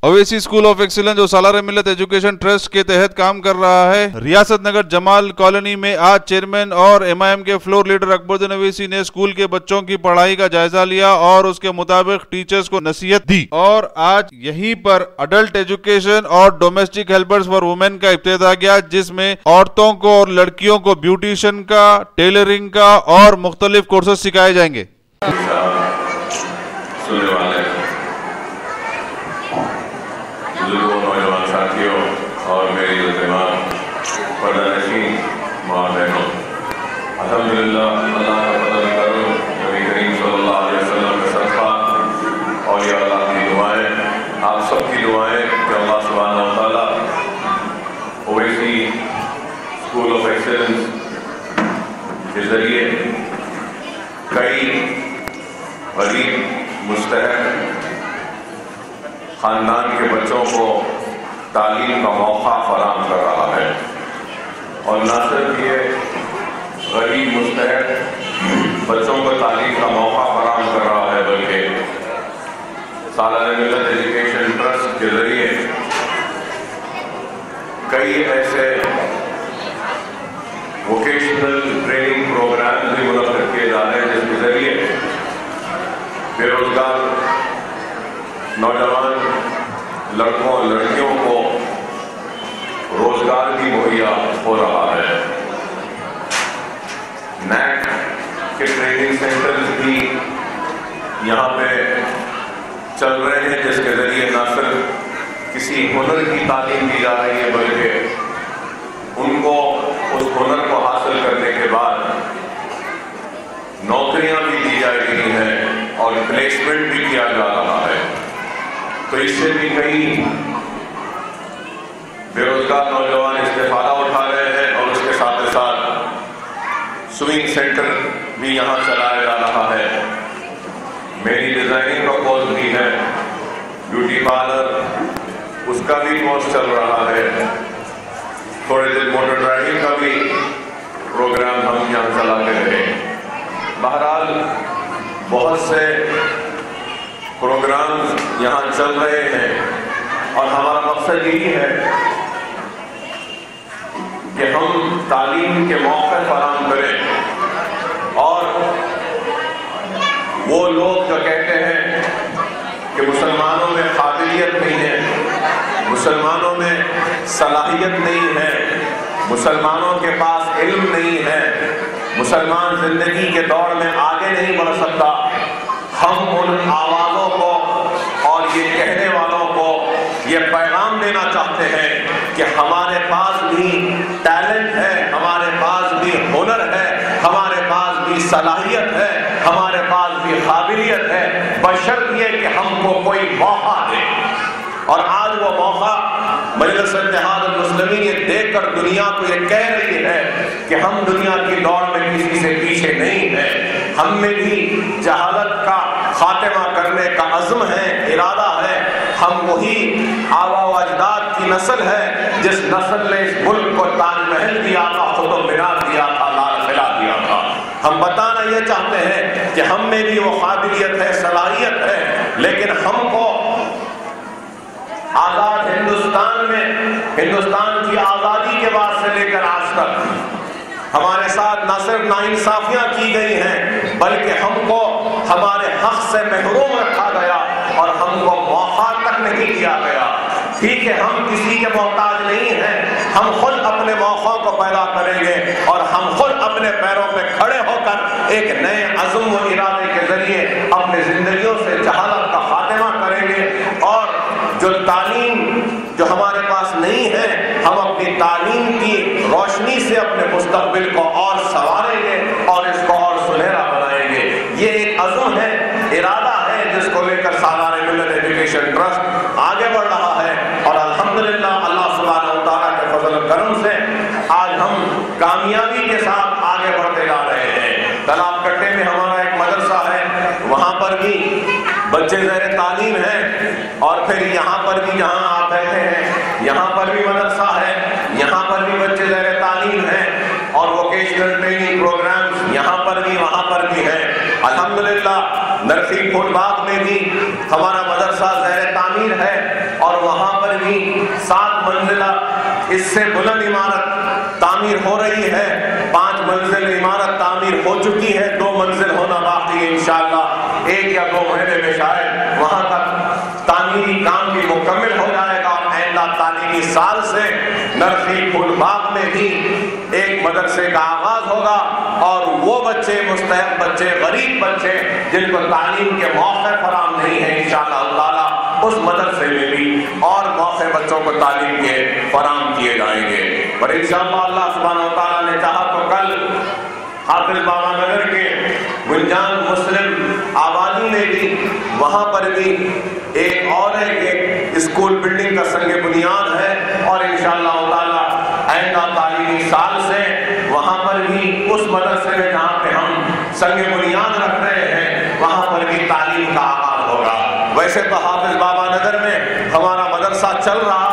Owaisi school of excellence جو سالار ملت education trust کے تحت کام کر رہا ہے، ریاست نگر جمال کالونی میں آج چیئرمین اور MIM کے فلور لیڈر اکبر الدین اویسی نے اسکول کے بچوں کی پڑھائی کا جائزہ لیا اور اس کے مطابق ٹیچرز کو نصیحت دی، اور آج یہیں پر اڈلٹ ایجوکیشن اور ڈومیسٹک ہیلپرز فار وومن کا افتتاح کیا، جس میں عورتوں کو اور لڑکیوں کو بیوٹیشن کا، ٹیلرنگ کا اور مختلف کورسز سکھائے جائیں گے۔ نوجوان ساتھیوں اور میری اہتمام پردہ نشین ماں بہنوں، الحمدللہ اللہ کا فضل کرم، نبی کریم صلی اللہ علیہ وسلم کا صدقہ اور یا اللہ کی دعائیں، آپ سب کی دعائیں کہ اللہ سبحانہ و تعالیٰ اویسی اسکول آف ایکسیلنس کے ذریعے کئی غریب مستحق خاندان کے بچوں کو تعلیم کا موقع فراہم کر رہا ہے، اور نہ صرف یہ غریب مستحق بچوں کو تعلیم کا موقع فراہم کر رہا ہے، بلکہ سالار ملت ایجوکیشن ٹرسٹ کے ذریعے کئی ایسے ووکیشنل ٹریننگ پروگرام بھی منعقد کیے جا رہے ہیں جس کے ذریعے بے روزگار نوجوان لڑکوں اور لڑکیوں کو روزگار بھی مہیا ہو رہا ہے۔ نیک کے ٹریننگ سینٹرز بھی یہاں پہ چل رہے ہیں، جس کے ذریعے نہ صرف کسی ہنر کی تعلیم دی جا رہی ہے، بلکہ ان کو اس ہنر کو حاصل کرنے کے بعد نوکریاں بھی دی جا رہی ہیں اور پلیسمنٹ بھی کیا جا رہا ہے۔ تو اس سے بھی کئی بے روزگار نوجوان استفادہ اٹھا رہے ہیں، اور اس کے ساتھ ساتھ سوئنگ سینٹر بھی یہاں چلایا جا رہا ہے، میری ڈیزائننگ کا کورس بھی ہے، بیوٹی پارلر اس کا بھی کورس چل رہا ہے، تھوڑے دن موٹر ڈرائیونگ کا بھی پروگرام ہم یہاں چلاتے رہے۔ بہرحال بہت سے پروگرام یہاں چل رہے ہیں، اور ہمارا مقصد یہی ہے کہ ہم تعلیم کے موقع فراہم کریں، اور وہ لوگ جو کہتے ہیں کہ مسلمانوں میں قابلیت نہیں ہے، مسلمانوں میں صلاحیت نہیں ہے، مسلمانوں کے پاس علم نہیں ہے، مسلمان زندگی کے دوڑ میں آگے نہیں بڑھ سکتا، ہم ان آوازوں کو اور یہ کہنے والوں کو یہ پیغام دینا چاہتے ہیں کہ ہمارے پاس بھی ٹیلنٹ ہے، ہمارے پاس بھی ہنر ہے، ہمارے پاس بھی صلاحیت ہے، ہمارے پاس بھی قابلیت ہے، بشرط یہ کہ ہم کو کوئی موقع دے۔ اور آج وہ موقع مجلس اتحاد المسلمین یہ دیکھ کر دنیا کو یہ کہہ رہی ہے کہ ہم دنیا کی دوڑ میں کسی سے پیچھے نہیں ہیں، ہم میں بھی جہالت کا خاتمہ کرنے کا عزم ہے، ارادہ ہے، ہم وہی آبا و اجداد کی نسل ہے جس نسل نے اس ملک کو تاج محل دیا تھا، قطب مینار دیا تھا، لال قلعہ دیا تھا۔ ہم بتانا یہ چاہتے ہیں کہ ہم میں بھی وہ قابلیت ہے، صلاحیت ہے، لیکن ہم کو آزاد ہندوستان میں، ہندوستان کی آزادی کے بعد سے لے کر آج تک ہمارے ساتھ نہ صرف ناانصافیاں کی گئی ہیں، بلکہ ہم کو ہمارے حق سے محروم رکھا گیا اور ہم کو موقع تک نہیں دیا گیا۔ ٹھیک ہے، ہم کسی کے محتاج نہیں ہیں، ہم خود اپنے موقعوں کو پیدا کریں گے، اور ہم خود اپنے پیروں پہ کھڑے ہو کر ایک نئے عزم و ارادے کے ذریعے اپنی زندگیوں سے جہالت کا خاتمہ کریں گے، اور جو تعلیم جو ہمارے پاس نہیں ہے، ہم اپنی تعلیم کی روشنی سے اپنے مستقبل کو اور سنواریں گے اور اس کو اور سنہرا بنائیں گے۔ یہ ایک عزم ہے، ارادہ ہے، جس کو لے کر سالار ملت ایجوکیشن ٹرسٹ آگے بڑھ رہا ہے، اور الحمدللہ اللہ سبحانہ و تعالیٰ کے فضل و کرم سے آج ہم کامیابی کے ساتھ آگے بڑھتے جا رہے ہیں۔ تالاب کٹے میں ہمارا ایک مدرسہ ہے، وہاں پر بھی بچے زیر تعلیم ہیں، اور پھر یہاں پر بھی جہاں آپ بیٹھے ہیں یہاں پر بھی مدرسہ ہے، یہاں پر بھی بچے زیر تعلیم ہیں، اور ووکیشنل ٹریننگ پروگرامز یہاں پر بھی وہاں پر بھی ہیں۔ الحمدللہ نرسی پھول باغ میں بھی ہمارا مدرسہ زیر تعمیر ہے، اور وہاں پر بھی 7 منزلہ اس سے بلند عمارت تعمیر ہو رہی ہے. 5 منزل عمارت تعمیر ہو چکی ہے, 2 منزل ہونا باقی ہے. انشاءاللہ 1 یا 2 مہینے میں شاید وہاں تک تعمیری کام بھی مکمل ہو جائے گا. اور آئندہ تعلیمی سال سے نرخی پھول باغ میں بھی ایک مدرسے کا آغاز ہوگا, اور وہ بچے, مستحق بچے, غریب بچے جن کو تعلیم کے موقع فراہم نہیں ہیں, انشاءاللہ تعالیٰ اس مدرسے میں بھی اور موقع بچوں کو تعلیم کے فراہم کیے جائیں گے. اور انشاءاللہ اللہ سبحانہ و تعالیٰ نے چاہا تو کل حافظ بابا نگر کے گنجان مسلم آبادی میں بھی, وہاں پر بھی ایک اور ایک اسکول بلڈنگ کا سنگ بنیاد ہے, اور انشاءاللہ تعالیٰ آئندہ تعلیمی سال سے وہاں پر بھی اس مدرسے میں جہاں پہ ہم سنگ بنیاد رکھ رہے ہیں وہاں پر بھی تعلیم کا آغاز ہوگا. ویسے تو حافظ بابا نگر میں ہمارا مدرسہ چل رہا